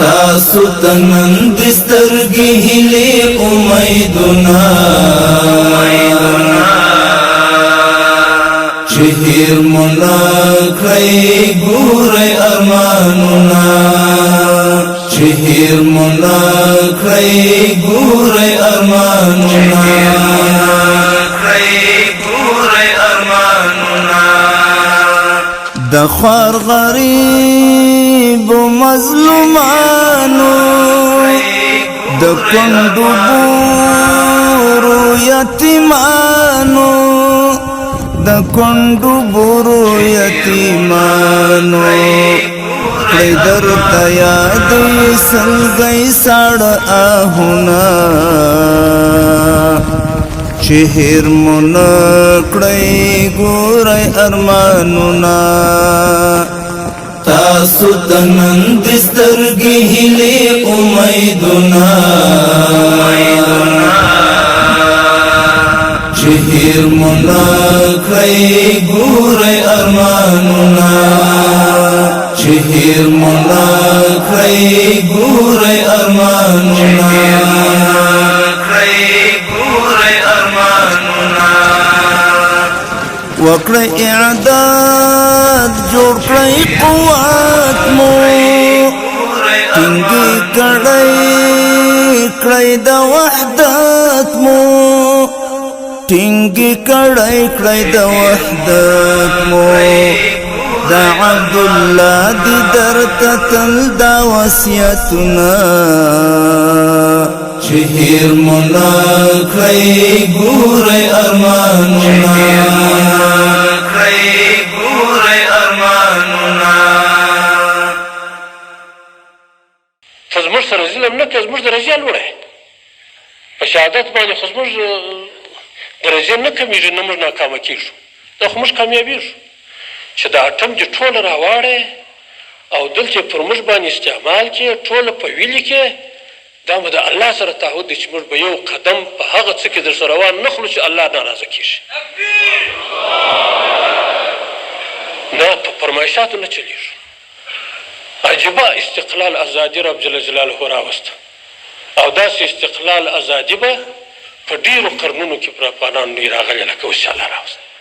تاسو تنن دسترګي هلي امیدنا شهر مناکړی ګورې ارمانونه شهر مناکړی ګورې ارمانونه د خوار غریب مظلومانو د کندو بورو یتیمانو د کندو بورو یتیمانو کړی درته یاد سلګی ساړه آهونه شهر مناکړی ګورئ ارمانونه تاسو تنن دسترګي هلي امیدونه شهر مناکړی ګورئ ارمانونه شهر مناکړی ګورئ ارمانونه وکړی اعداد جوړ کړی قوت مو ټینګی کړی د وحدت مو ټینګی کړی د وحدت مو د عبدالله دی درته تل دا وصیتونه شهر مناکړی ګورئ ارمانونه ته زموږ سره ظلم نه کوې زموږ درجه لوړه په شهادت باندې خو زموږ درجه نه کمیږي نه موږ ناکامه کېږو دا خو موږ کامیابېږو چې دا اټم دې ټوله راواړې او دلته پر موږ باندې استعمال کړې ټوله په ویلي کې دا به د الله سره تعهد دی چې موږ به یو قدم په هغه څه کې در سره روان نه خلو چې الله ناراضه کېږي نه په فرمایشاتو نه چلېږو عجیبه استقلال ازادي رب جل جلاله راوسته او داسې استقلال ازادي به په ډېرو قرنونو کې پر افغانانو نه راغلی لکه اوس چې الله راوسته